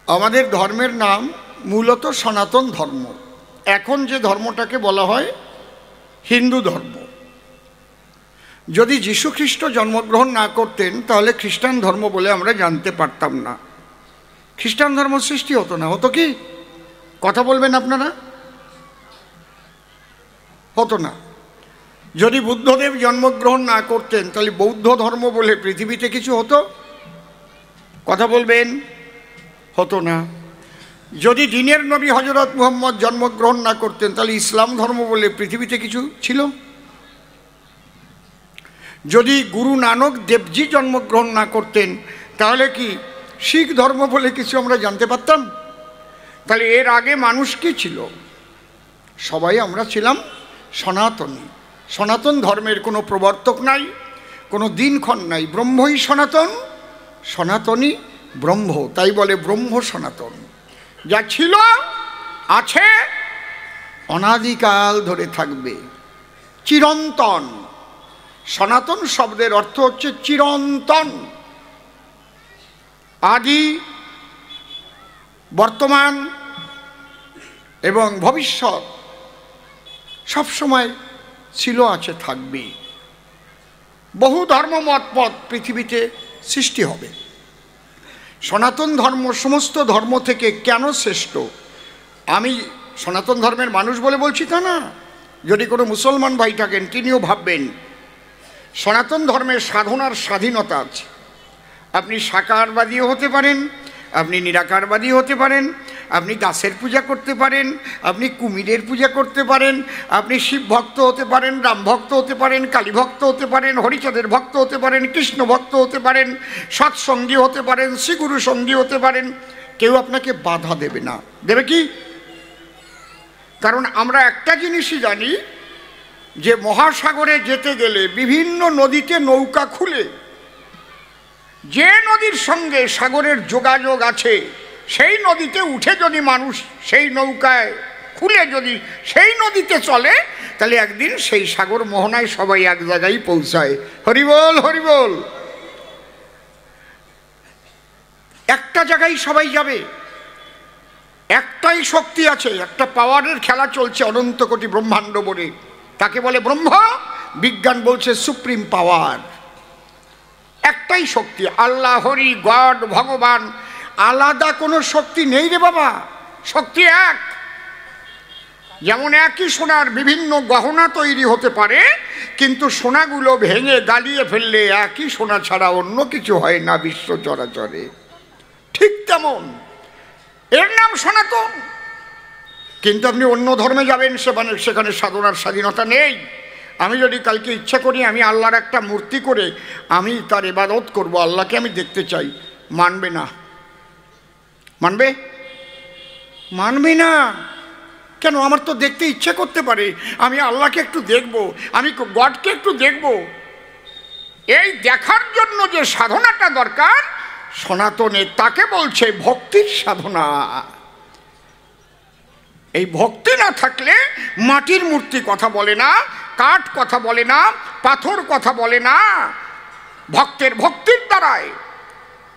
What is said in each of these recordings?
আমাদের ধর্মের নাম মূলত সনাতন ধর্ম। এখন যে ধর্মটাকে বলা হয় হিন্দু ধর্ম। যদি যীশু খ্রিস্ট জন্মগ্রহণ না করতেন তাহলে খ্রিস্টান ধর্ম বলে আমরা জানতে পারতাম না। খ্রিস্টান ধর্ম সৃষ্টি হতো না। হতো কি? কথা বলবেন আপনারা? হতো না। যদি বুদ্ধদেব জন্মগ্রহণ না করতেন তাহলে বৌদ্ধ ধর্ম বলে পৃথিবীতে কিছু হতো? কথা বলবেন? হতো না। যদি দিনের নবী হযরত মুহাম্মদ জন্মগ্রহণ না করতেন তাহলে ইসলাম ধর্ম বলে পৃথিবীতে কিছু ছিল? যদি গুরু নানক দেবজি জন্মগ্রহণ না করতেন তাহলে কি শিখ ধর্ম বলে কিছু আমরা জানতে পারতাম? তাহলে এর আগে মানুষ কি ছিল? সবাই আমরা ছিলাম সনাতনী। সনাতন ধর্মের কোনো প্রবর্তক নাই, কোনো দিনক্ষণ নাই। ব্রহ্মই সনাতন, সনাতনী ব্রহ্ম। তাই বলে ব্রহ্ম সনাতন। যা ছিল আছে অনাদিকাল ধরে থাকবে, চিরন্তন। সনাতন শব্দের অর্থ হচ্ছে চিরন্তন। আদি, বর্তমান এবং ভবিষ্যৎ সবসময় ছিল, আছে, থাকবে। বহু ধর্ম মতপথ পৃথিবীতে সৃষ্টি হবে। সনাতন ধর্ম সমস্ত ধর্ম থেকে কেন শ্রেষ্ঠ? আমি সনাতন ধর্মের মানুষ বলে বলছি তা না। যদি কোনো মুসলমান ভাই থাকেন তিনিও ভাববেন সনাতন ধর্মের সাধনার স্বাধীনতা আছে। আপনি সাকারবাদীও হতে পারেন, আপনি নিরাকারবাদী হতে পারেন, আপনি দাসের পূজা করতে পারেন, আপনি কুমিরের পূজা করতে পারেন, আপনি শিব ভক্ত হতে পারেন, রাম ভক্ত হতে পারেন, কালী ভক্ত হতে পারেন, হরিচাঁদের ভক্ত হতে পারেন, কৃষ্ণ ভক্ত হতে পারেন, সৎসঙ্গী হতে পারেন, শ্রীগুরু সঙ্গী হতে পারেন। কেউ আপনাকে বাধা দেবে না। দেবে কি? কারণ আমরা একটা জিনিসই জানি যে মহাসাগরে যেতে গেলে বিভিন্ন নদীতে নৌকা খুলে, যে নদীর সঙ্গে সাগরের যোগাযোগ আছে সেই নদীতে উঠে যদি মানুষ সেই নৌকায় খুলে যদি সেই নদীতে চলে তাহলে একদিন সেই সাগর মোহনায় সবাই এক জায়গায় পৌঁছায়। হরিবল হরিবল। একটা জায়গায় সবাই যাবে। একটাই শক্তি আছে, একটা পাওয়ারের খেলা চলছে অনন্ত কোটি ব্রহ্মাণ্ড বলে। তাকে বলে ব্রহ্ম। বিজ্ঞান বলছে সুপ্রিম পাওয়ার। একটাই শক্তি, আল্লাহ, হরি, গড, ভগবান। আলাদা কোনো শক্তি নেই রে বাবা, শক্তি এক। যেমন একই সোনার বিভিন্ন গহনা তৈরি হতে পারে, কিন্তু সোনাগুলো ভেঙে গালিয়ে ফেললে একই সোনা ছাড়া অন্য কিছু হয় না বিশ্ব চরাচরে। ঠিক তেমন এর নাম সনাতন। কিন্তু আপনি অন্য ধর্মে যাবেন, সেখানে সাধনার স্বাধীনতা নেই। আমি যদি কালকে ইচ্ছা করি আমি আল্লাহর একটা মূর্তি করে আমি তার ইবাদত করব, আল্লাহকে আমি দেখতে চাই, মানবে না। মানবে? মানবে না। কেন? আমার তো দেখতে ইচ্ছে করতে পারে, আমি আল্লাহকে একটু দেখব, আমি গডকে একটু দেখব। এই দেখার জন্য যে সাধনাটা দরকার সনাতনে, তাকে বলছে ভক্তির সাধনা। এই ভক্তি না থাকলে মাটির মূর্তি কথা বলে না, কাঠ কথা বলে না, পাথর কথা বলে না। ভক্তির দ্বারায়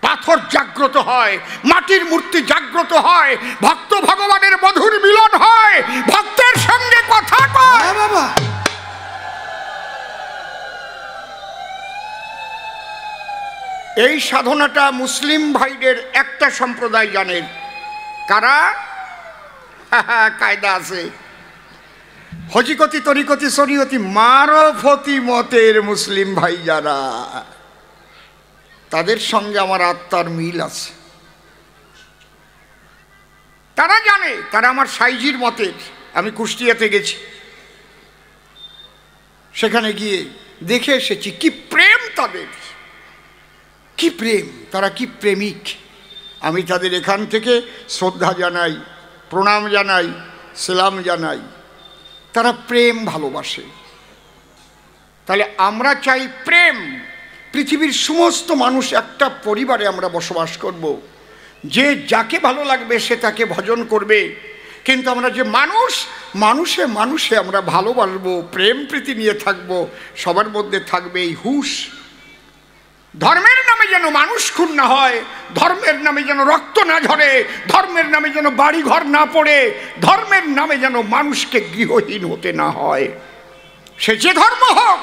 পাথর জাগ্রত হয়, মাটির মূর্তি জাগ্রত হয়, ভক্ত ভগবানের মধুর মিলন হয়, ভক্তের সঙ্গে কথা কয়। বাবা, এই সাধনাটা মুসলিম ভাইদের একটা সম্প্রদায় জানেন। কারা? কায়দা আছে। হজিকতি, তরিকতি, শরীয়তি, মারফতি মতের মুসলিম ভাই যারা, তাদের সঙ্গে আমার আত্মার মিল আছে। তারা জানে, তারা আমার সাইজির মতের। আমি কুষ্টিয়াতে গেছি, সেখানে গিয়ে দেখে এসেছি কি প্রেম তাদের, কি প্রেম, তারা কি প্রেমিক। আমি তাদের এখান থেকে শ্রদ্ধা জানাই, প্রণাম জানাই, সালাম জানাই। তারা প্রেম ভালোবাসে। তাহলে আমরা চাই প্রেম। পৃথিবীর সমস্ত মানুষ একটা পরিবারে আমরা বসবাস করব, যে যাকে ভালো লাগবে সে তাকে ভজন করবে। কিন্তু আমরা যে মানুষে মানুষে আমরা ভালোবাসবো, প্রেম প্রীতি নিয়ে থাকবো, সবার মধ্যে থাকবে এই হুঁশ। ধর্মের নামে যেন মানুষ খুন না হয়, ধর্মের নামে যেন রক্ত না ঝরে, ধর্মের নামে যেন বাড়ি ঘর না পড়ে, ধর্মের নামে যেন মানুষকে গৃহহীন হতে না হয়। সে যে ধর্ম হোক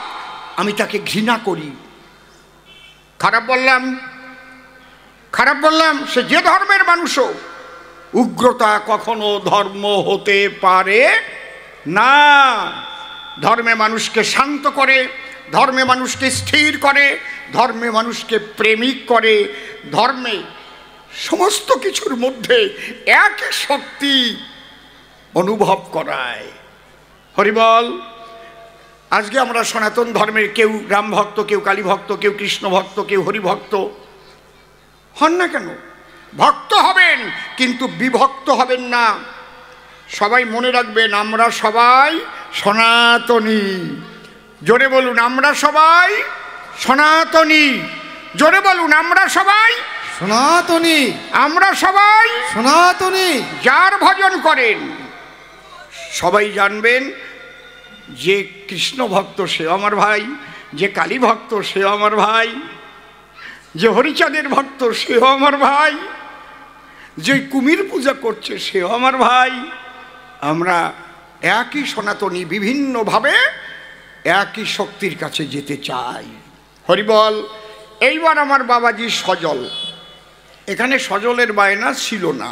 আমি তাকে ঘৃণা করি। খারাপ বললাম, সে যে ধর্মের মানুষ হোক, উগ্রতা কখনো ধর্ম হতে পারে না। ধর্মে মানুষকে শান্ত করে, ধর্মে মানুষকে স্থির করে, ধর্মে মানুষকে প্রেমিক করে, ধর্মে সমস্ত কিছুর মধ্যে এক শক্তি অনুভব করায়। হরিবল। আজকে আমরা সনাতন ধর্মের কেউ রাম ভক্ত, কেউ কালী ভক্ত, কেউ কৃষ্ণ ভক্ত, কেউ হরিভক্ত হন না কেন, ভক্ত হবেন কিন্তু বিভক্ত হবেন না। সবাই মনে রাখবেন, আমরা সবাই সনাতনী। জোরে বলুন, আমরা সবাই সনাতনী। জোরে বলুন, আমরা সবাই সনাতনী। আমরা সবাই সনাতনী। যার ভজন করেন সবাই জানবেন যে কৃষ্ণ ভক্ত সেও আমার ভাই, যে কালী ভক্ত সেও আমার ভাই, যে হরিচাঁদের ভক্ত সেও আমার ভাই, যে কুমির পূজা করছে সেও আমার ভাই। আমরা একই সনাতনী, বিভিন্নভাবে একই শক্তির কাছে যেতে চাই। হরিবল। এইবার আমার বাবাজি সজল, এখানে সজলের বায়না ছিল না।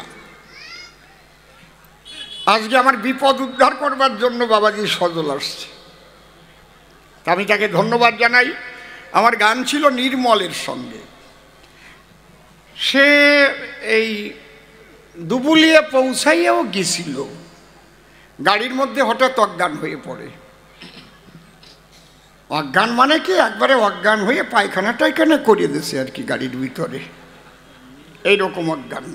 আজকে আমার বিপদ উদ্ধার করবার জন্য বাবাজি সজল আসছে, আমি তাকে ধন্যবাদ জানাই। আমার গান ছিল নির্মলের সঙ্গে, সে এই দুবুলিয়ে পৌঁছাইয়াও গেছিল, গাড়ির মধ্যে হঠাৎ অজ্ঞান হয়ে পড়ে। অজ্ঞান মানে কি, একবারে অজ্ঞান হয়ে পায়খানা টাইখানা করিয়ে দিয়েছে আর কি গাড়ির ভিতরে, এইরকম অজ্ঞান।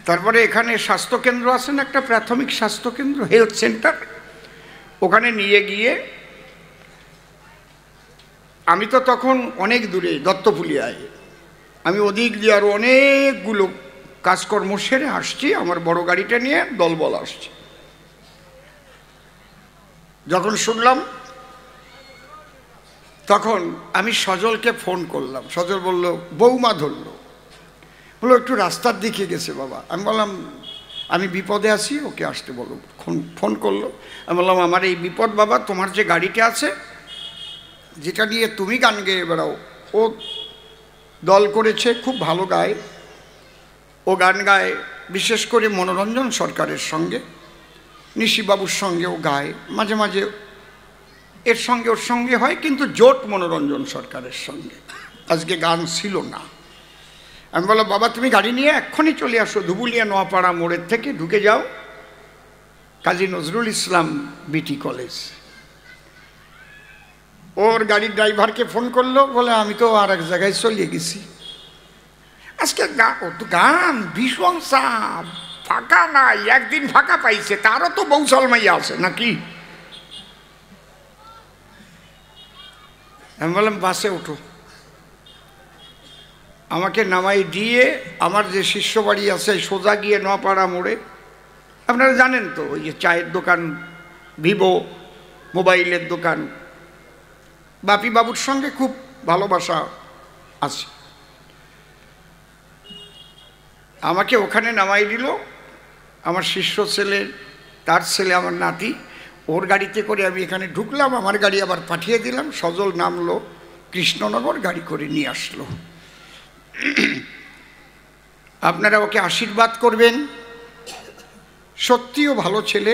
তারপরে এখানে স্বাস্থ্যকেন্দ্র আছে না, একটা প্রাথমিক স্বাস্থ্যকেন্দ্র, হেলথ সেন্টার, ওখানে নিয়ে গিয়ে, আমি তো তখন অনেক দূরে দত্তপুলিয়ায়, আমি ওদিক দিয়ে আরও অনেকগুলো কাজকর্ম সেরে আসছি, আমার বড় গাড়িটা নিয়ে দলবল আসছি। যখন শুনলাম তখন আমি সজলকে ফোন করলাম, সজল বলল, বৌমা ধরলো, বললো একটু রাস্তার দিকে গেছে বাবা। আমি বললাম আমি বিপদে আছি, ওকে আসতে বলো। ফোন করলো, আমি বললাম আমার এই বিপদ বাবা, তোমার যে গাড়িটা আছে যেটা নিয়ে তুমি গান গেয়ে বেড়াও, ও দল করেছে, খুব ভালো গায়, ও গান গায়, বিশেষ করে মনোরঞ্জন সরকারের সঙ্গে, নিশিবাবুর সঙ্গেও গায়, মাঝে মাঝে এর সঙ্গে ওর সঙ্গে হয়, কিন্তু জোট মনোরঞ্জন সরকারের সঙ্গে। আজকে গান ছিল না। আমি বললাম বাবা তুমি গাড়ি নিয়ে এক্ষুনি চলে আসো, ধুবুলিয়া নোয়াপাড়া মোড়ের থেকে ঢুকে যাও কাজী নজরুল ইসলাম বিটি কলেজ। ওর গাড়ির ড্রাইভারকে ফোন করলো, বলে আমি তো আর এক জায়গায় চলে গেছি। আজকে গান ভীষণ চাপ, ফাঁকা নাই, একদিন ফাঁকা পাইছে, তারও তো বৌসলমাইয়া আছে নাকি। আমি বললাম বাসে ওঠো, আমাকে নামাই দিয়ে আমার যে শিষ্য বাড়ি আছে সোজা গিয়ে নোয়াপাড়া মোড়ে, আপনারা জানেন তো ওই যে চায়ের দোকান, ভিভো মোবাইলের দোকান, বাপি বাবুর সঙ্গে খুব ভালোবাসা আছে, আমাকে ওখানে নামাই দিল। আমার শিষ্য ছেলে, তার ছেলে, আমার নাতি, ওর গাড়িতে করে আমি এখানে ঢুকলাম, আমার গাড়ি আবার পাঠিয়ে দিলাম। সজল নামলো, কৃষ্ণনগর গাড়ি করে নিয়ে আসলো। আপনারা ওকে আশীর্বাদ করবেন, সত্যিও ভালো ছেলে,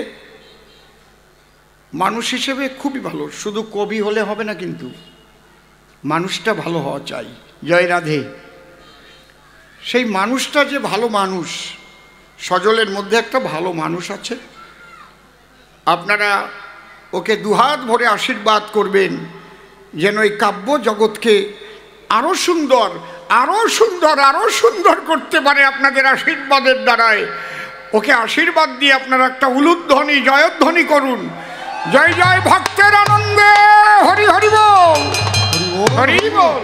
মানুষ হিসেবে খুবই ভালো। শুধু কবি হলে হবে না, কিন্তু মানুষটা ভালো হওয়া চাই। জয় রাধে। সেই মানুষটা যে ভালো মানুষ, সজলের মধ্যে একটা ভালো মানুষ আছে। আপনারা ওকে দুহাত ভরে আশীর্বাদ করবেন যেন এই কাব্য জগৎকে আরও সুন্দর, আরও সুন্দর, আরও সুন্দর করতে পারে আপনাদের আশীর্বাদের দ্বারায়। ওকে আশীর্বাদ দিয়ে আপনারা একটা উলুধ্বনি, জয়ধ্বনি করুন। জয় জয় ভক্তের আনন্দে, হরি হরি বল, হরি বল।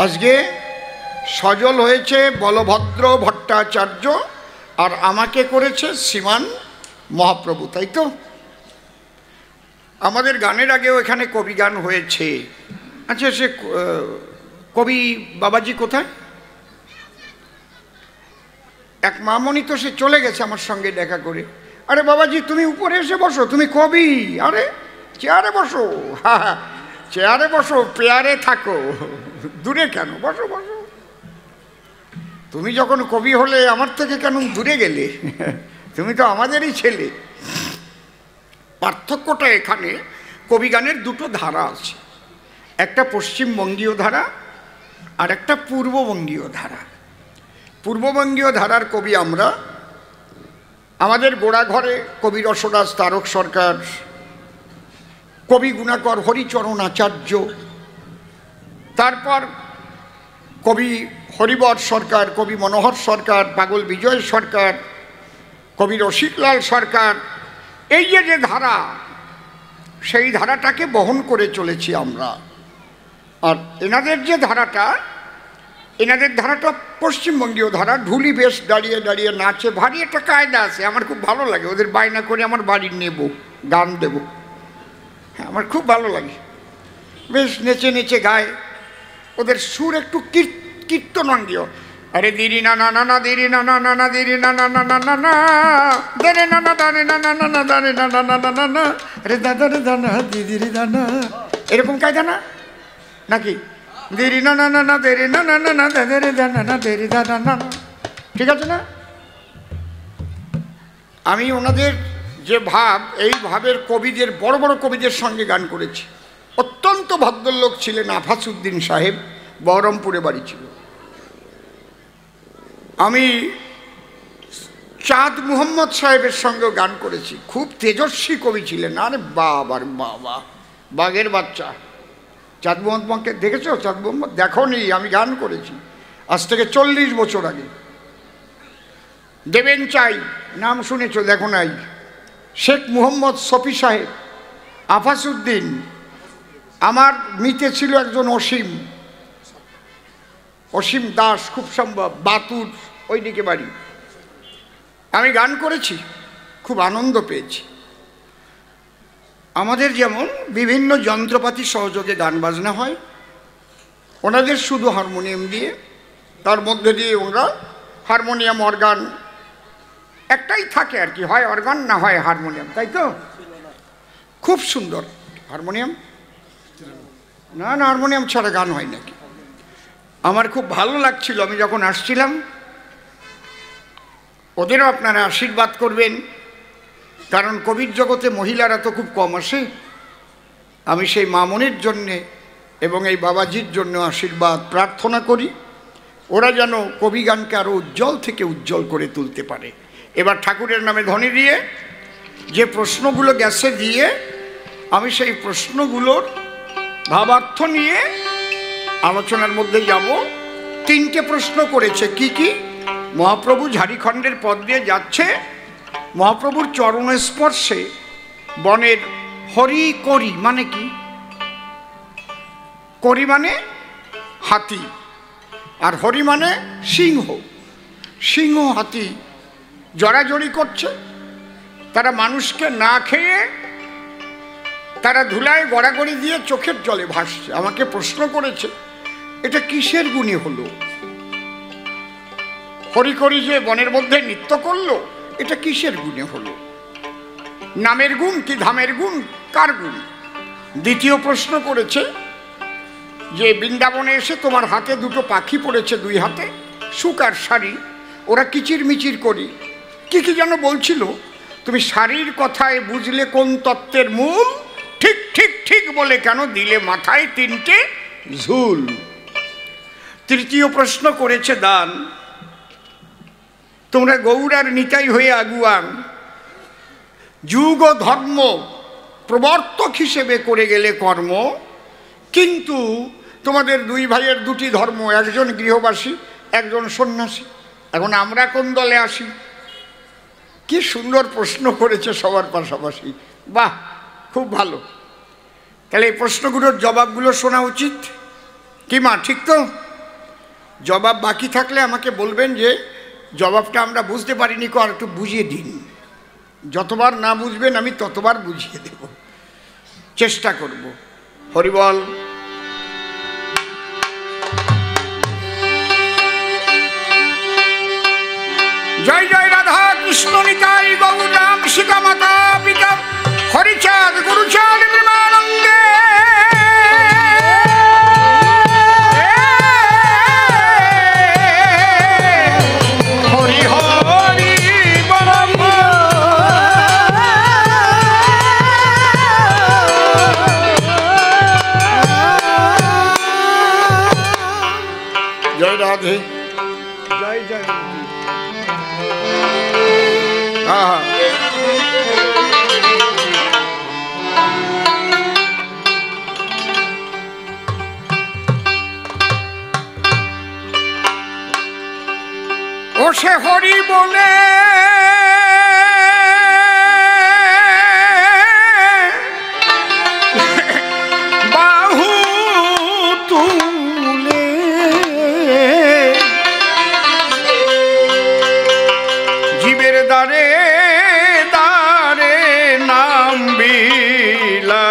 আজকে সজল হয়েছে বলভদ্র ভট্টাচার্য, আর আমাকে করেছে শ্রীমান মহাপ্রভু, তাই তো? আমাদের গানের আগেও এখানে কবি গান হয়েছে। আচ্ছা, সে কবি বাবাজি কোথায়? এক মামনি তো সে চলে গেছে আমার সঙ্গে দেখা করে। আরে বাবাজি, তুমি উপরে এসে বসো, তুমি কবি। আরে চেয়ারে বসো, হ্যাঁ চেয়ারে বসো, পেয়ারে থাকো, দূরে কেন? বসো বসো। তুমি যখন কবি হলে আমার থেকে কেন দূরে গেলে? তুমি তো আমাদেরই ছেলে। পার্থক্যটা এখানে, কবি গানের দুটো ধারা আছে, একটা পশ্চিমবঙ্গীয় ধারা আর একটা পূর্ববঙ্গীয় ধারা। পূর্ববঙ্গীয় ধারার কবি আমরা, আমাদের গোড়াঘরে কবি রসদাস তারক সরকার, কবি গুণাকর হরিচরণ আচার্য, তারপর কবি হরিবর সরকার, কবি মনোহর সরকার, পাগল বিজয় সরকার, কবি রসিকলাল সরকার। এই যে ধারা, সেই ধারাটাকে বহন করে চলেছি আমরা। আর এনাদের যে ধারাটা, এনাদের ধারাটা পশ্চিমবঙ্গীয় ধারা। ঢুলি বেশ দাঁড়িয়ে দাঁড়িয়ে নাচে, ভারী একটা কায়দা আছে, আমার খুব ভালো লাগে। ওদের বায়না করে আমার বাড়ি নেব, গান দেব, হ্যাঁ আমার খুব ভালো লাগে। বেশ নেচে নেচে গায়, ওদের সুর একটু কীর্তনঙ্গীয়। আরে দিরি না না না না দিরি না না না না দিরি না না না না না না দারে না না দারে না না না না দারে না না না না না না আরে দাদা রে দানা দিদিরি দানা, এরকম কায়দা না নাকি? দেরি না না না না দেরি না না না না দাদা দানা না দেরি দাদা না, ঠিক আছে না? আমি ওনাদের যে ভাব, এই ভাবের কবিদের, বড় বড় কবিদের সঙ্গে গান করেছি। অত্যন্ত ভদ্রলোক ছিলেন আফাসউদ্দিন সাহেব, বহরমপুরে বাড়ি ছিল। আমি চাঁদ মুহাম্মদ সাহেবের সঙ্গেও গান করেছি, খুব তেজস্বী কবি ছিলেন। আরে বাবার বাবা, বাঘের বাচ্চা। চাঁদ মোহাম্মদকে দেখেছো? চাঁদ মোহাম্মদ দেখো নি? আমি গান করেছি আজ থেকে 40 বছর আগে। দেবেন চাই, নাম শুনেছো? দেখো নাই। শেখ মুহাম্মদ শফি সাহেব, আফাসউদ্দিন, আমার মিতে ছিল একজন অসীম, অসীম দাস, খুব সম্ভব বাতুর ওইদিকে বাড়ি। আমি গান করেছি, খুব আনন্দ পেয়েছি। আমাদের যেমন বিভিন্ন যন্ত্রপাতি সহযোগে গান বাজনা হয়, ওনাদের শুধু হারমোনিয়াম দিয়ে, তার মধ্যে দিয়ে ওরা হারমোনিয়াম অর্গান একটাই থাকে আর কি, হয় অর্গান না হয় হারমোনিয়াম, তাই তো? খুব সুন্দর হারমোনিয়াম। না না, হারমোনিয়াম ছাড়া গান হয় নাকি? আমার খুব ভালো লাগছিল আমি যখন আসছিলাম। ওদেরও আপনারা আশীর্বাদ করবেন, কারণ কবির জগতে মহিলারা তো খুব কম আসে। আমি সেই মামনির জন্যে এবং এই বাবাজির জন্য আশীর্বাদ প্রার্থনা করি, ওরা যেন কবি গানকে আরও উজ্জ্বল থেকে উজ্জ্বল করে তুলতে পারে। এবার ঠাকুরের নামে ধ্বনি দিয়ে যে প্রশ্নগুলো গেছে দিয়ে, আমি সেই প্রশ্নগুলোর ভাবার্থ নিয়ে আলোচনার মধ্যে যাব। 3টে প্রশ্ন করেছে। কি কি? মহাপ্রভু ঝাড়িখণ্ডের পথ দিয়ে যাচ্ছে, মহাপ্রভুর চরণ স্পর্শে বনের হরি করি মানে কি? করি মানে হাতি, আর হরি মানে সিংহ। সিংহ হাতি জড়াজড়ি করছে, তারা মানুষকে না খেয়ে তারা ধুলায় গড়াগড়ি দিয়ে চোখের জলে ভাসছে। আমাকে প্রশ্ন করেছে, এটা কিসের গুণে হলো? হরি করি যে বনের মধ্যে নৃত্য করলো, এটা কিসের গুণে হলো? নামের গুণ কি ধামের গুণ, কার গুণ? দ্বিতীয় প্রশ্ন করেছে যে বৃন্দাবনে এসে তোমার হাতে 2টো পাখি পড়েছে, 2 হাতে সুখ আর শাড়ি, ওরা কিচির মিচির করি কি কি যেন বলছিল। তুমি শাড়ির কথায় বুঝলে কোন তত্ত্বের মূল? ঠিক ঠিক ঠিক বলে কেন দিলে মাথায় 3টে ঝুল? তৃতীয় প্রশ্ন করেছে দান, তোমরা গৌরার নিতাই হয়ে আগুয়ান, যুগ ও ধর্ম প্রবর্তক হিসেবে করে গেলে কর্ম, কিন্তু তোমাদের 2 ভাইয়ের 2টি ধর্ম, একজন গৃহবাসী একজন সন্ন্যাসী, এখন আমরা কোন দলে আসি? কি সুন্দর প্রশ্ন করেছে সবার পাশাপাশি। বাহ, খুব ভালো। তাহলে এই প্রশ্নগুলোর জবাবগুলো শোনা উচিত কি মা? ঠিক তো? জবাব বাকি থাকলে আমাকে বলবেন যে জবাবটা আমরা বুঝতে পারিনি, আর একটু বুঝিয়ে দিন। যতবার না বুঝবেন আমি ততবার বুঝিয়ে দেব। চেষ্টা করব। হরিবল। জয় জয় রাধা কৃষ্ণ নিতাই গৌর রাম সীতা মাতা পিতা হরিচাঁদ গুরুচাঁদ বিমানন্দে। হরি হরি বল। জয় রাধে, জয় জয় রাধে। ও সে হরি বলে বাহু তুলে জীবের দ্বারে দ্বারে নাম বিলায়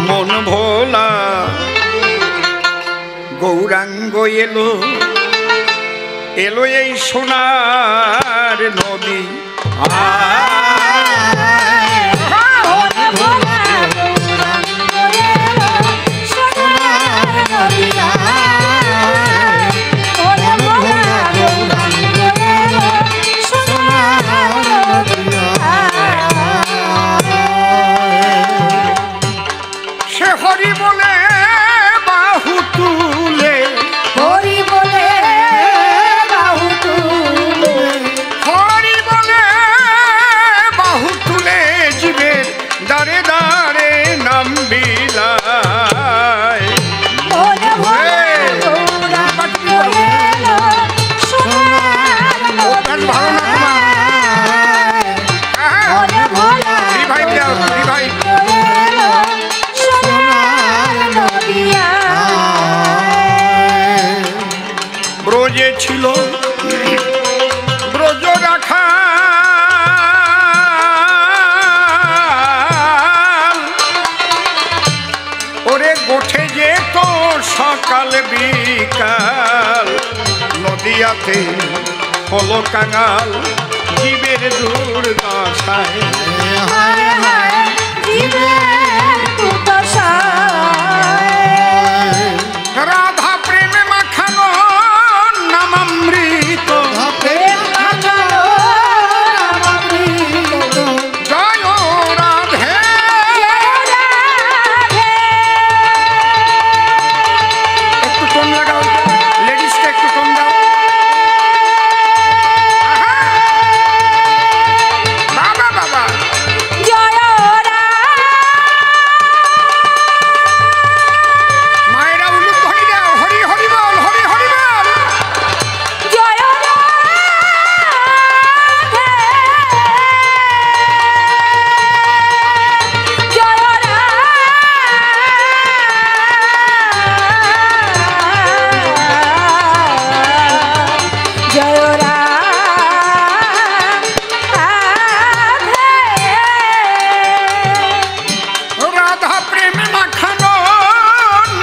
মন ভোলা গৌরাঙ্গ এলো এলো এই সোনার নদী। সে হরি বলে বাহু তুলে, হরি বলে বাহু তুলে, হরি বলে বাহু তুলে জীবের দাঁড়ে দাঁড়ে নাম বিলায়। ব্রজে ছিল ব্রজ রাখা ওরে গোঠে যেত সকাল বিকাল নদিয়াতে হলো কাঙাল জীবের দুর্দশায়। রাধা প্রেমে মাখানো নামামৃত, জয় রাধে। একটু টোন লাগাও, লেডিসকে একটু টোন দাও। বাবা বাবা মায়েরা উলুক ধ্বনি দাও, হরি হরি বল, হরি হরি বল। রাধা প্রেমে মাখানো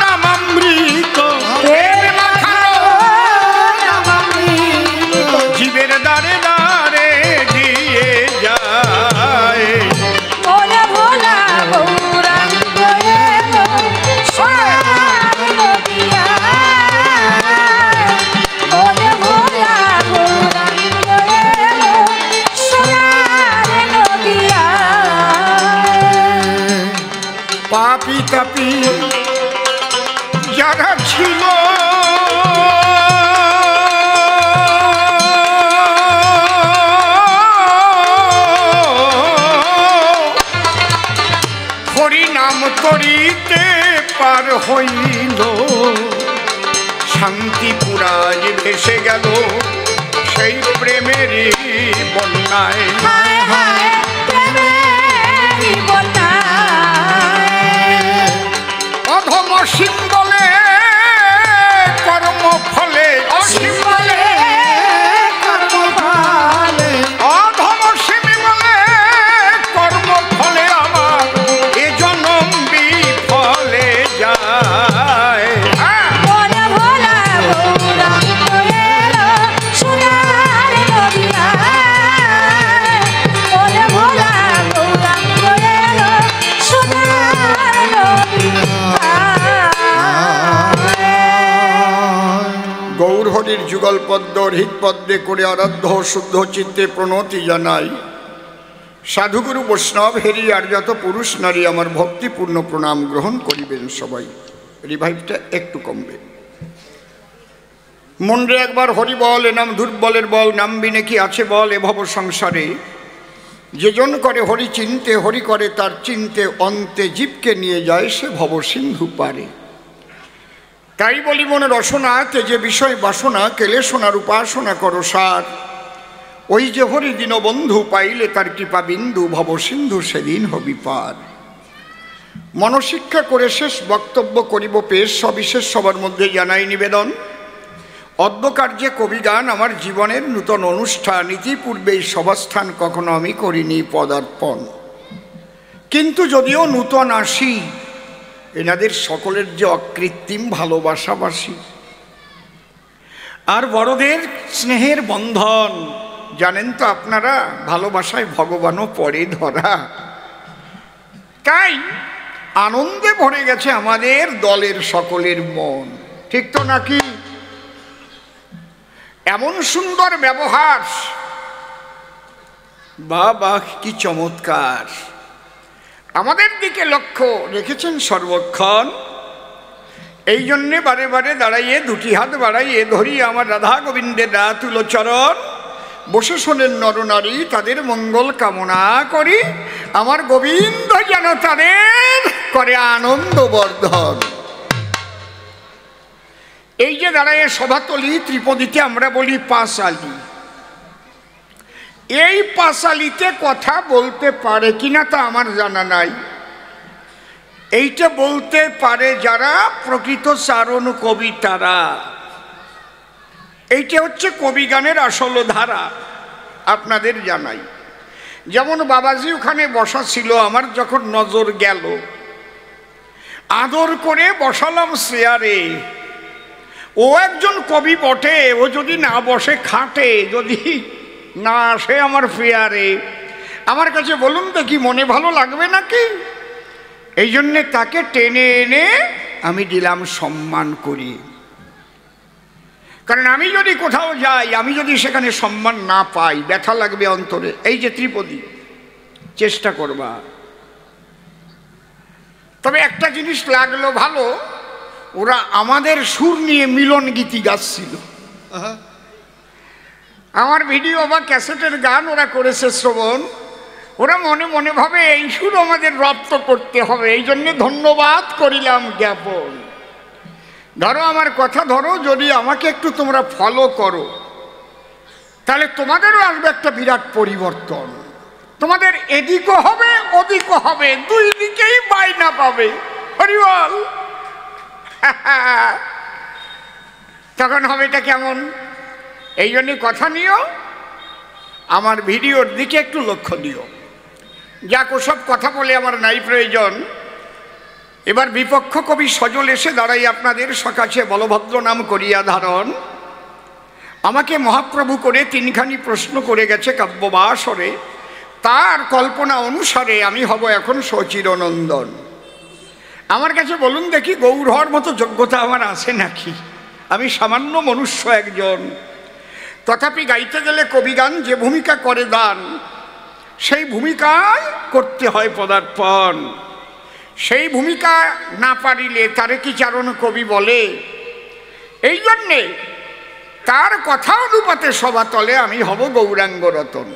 নামামৃত, প্রেমে মাখানো নামামৃত জীবের দ্বারে দ্বারে দিয়ে যায়। পাপি তাপি যারা ছিল হরি নাম করিতে পার হইল শান্তিপুরাজ ভেসে গেল সেই প্রেমেরই বন্যায়। অধম অসীম বলে কর্ম ফলে, অসীম বলে কর্ম ফলে, অধম অসীম বলে হরির যুগল পদ্ম হৃৎপদ্মে করে আরাধ্য শুদ্ধ চিত্তে প্রণতি জানাই। সাধুগুরু বৈষ্ণব হেরি আর যত পুরুষ নারী আমার ভক্তিপূর্ণ প্রণাম গ্রহণ করিবেন সবাই। রিভাইভটা একটু কমবে। মনরে একবার হরি বল, এ নাম দুর্বলের বল, নামবি নাকি আছে বল এ ভব সংসারে। যেজন করে হরি চিনতে, হরি করে তার চিনতে, অন্তে জীবকে নিয়ে যায় সে ভব সিন্ধু পারে। তাই বলি মনে রসনা তেজে বিষয় বাসনা, কেলে সোনার উপাসনা করো সার। ওই যে হরি দীনবন্ধু পাইলে তার কৃপা বিন্দু, ভব সিন্ধু সেদিন হবি পার। মনশিক্ষা করে শেষ বক্তব্য করিব পেশ, সবিশেষ সবার মধ্যে জানাই নিবেদন। অদ্যকার্যে কবিগান আমার জীবনের নূতন অনুষ্ঠান, ইতিপূর্বে এই সভাস্থান কখনো আমি করিনি পদার্পণ। কিন্তু যদিও নূতন আসি, এনাদের সকলের যে অকৃত্রিম ভালোবাসাবাসী আর বড়দের স্নেহের বন্ধন, জানেন তো আপনারা ভালোবাসায় ভগবানও পরে ধরা। তাই আনন্দে ভরে গেছে আমাদের দলের সকলের মন, ঠিক তো নাকি? এমন সুন্দর ব্যবহার, বাবা কি চমৎকার। আমাদের দিকে লক্ষ্য রেখেছেন সর্বক্ষণ। এই জন্যে বারে বারে দাঁড়াইয়ে দুটি হাত বাড়াইয়ে ধরি আমার রাধা গোবিন্দের রাতুল চরণ। বসে শোনেন নরনারী, তাদের মঙ্গল কামনা করি। আমার গোবিন্দ যেন তাদের করে আনন্দ বর্ধন। এই যে দাঁড়াইয়ে সভাতলি ত্রিপদীতে আমরা বলি পাঁচালি। এই পাঁচালিতে কথা বলতে পারে কিনা তা আমার জানা নাই। এইটা বলতে পারে যারা প্রকৃত চারণ কবি তারা। এইটা হচ্ছে কবিগানের আসল ধারা, আপনাদের জানাই। যেমন বাবাজি ওখানে বসা ছিল, আমার যখন নজর গেল আদর করে বসালাম চেয়ারে। ও একজন কবি বটে, ও যদি না বসে খাটে, যদি না আসে আমার ফেয়ারে, আমার কাছে বলুন তো কি মনে ভালো লাগবে নাকি? এই জন্যে তাকে টেনে এনে আমি দিলাম সম্মান করি। কারণ আমি যদি কোথাও যাই, আমি যদি সেখানে সম্মান না পাই, ব্যথা লাগবে অন্তরে। এই যে ত্রিপদী, চেষ্টা করবা। তবে একটা জিনিস লাগলো ভালো, ওরা আমাদের সুর নিয়ে মিলন গীতি গাচ্ছিল। আমার ভিডিও বা ক্যাসেটের গান ওরা করেছে শ্রবণ। ওরা মনে মনে ভাবে এই সুর আমাদের রপ্ত করতে হবে, এই জন্যে ধন্যবাদ করিলাম জ্ঞাপন। ধরো আমার কথা ধরো, যদি আমাকে একটু তোমরা ফলো করো তাহলে তোমাদেরও আসবে একটা বিরাট পরিবর্তন। তোমাদের এদিকও হবে ওদিকও হবে, দুই দিকেই বায়না পাবে। হরি বল। তখন হবে এটা কেমন? এই জন্যে কথা নিও, আমার ভিডিওর দিকে একটু লক্ষ্য দিও। যাক, ওসব কথা বলে আমার নাই প্রয়োজন। এবার বিপক্ষ কবি সজল এসে দাঁড়াই আপনাদের সকাছে বলভদ্র নাম করিয়া ধারণ। আমাকে মহাপ্রভু করে তিনখানি প্রশ্ন করে গেছে কাব্যবাসরে। তার কল্পনা অনুসারে আমি হব এখন সচিরনন্দন। আমার কাছে বলুন দেখি, গৌর হওয়ার মতো যোগ্যতা আমার আছে নাকি? আমি সামান্য মনুষ্য একজন। তথাপি গাইতে গেলে কবিগান যে ভূমিকা করে দান, সেই ভূমিকায় করতে হয় পদার্পণ। সেই ভূমিকা না পারিলে তারে কি চারণ কবি বলে? এই জন্যে তার কথা অনুপাতে সভাতলে আমি হব গৌরাঙ্গ রতন।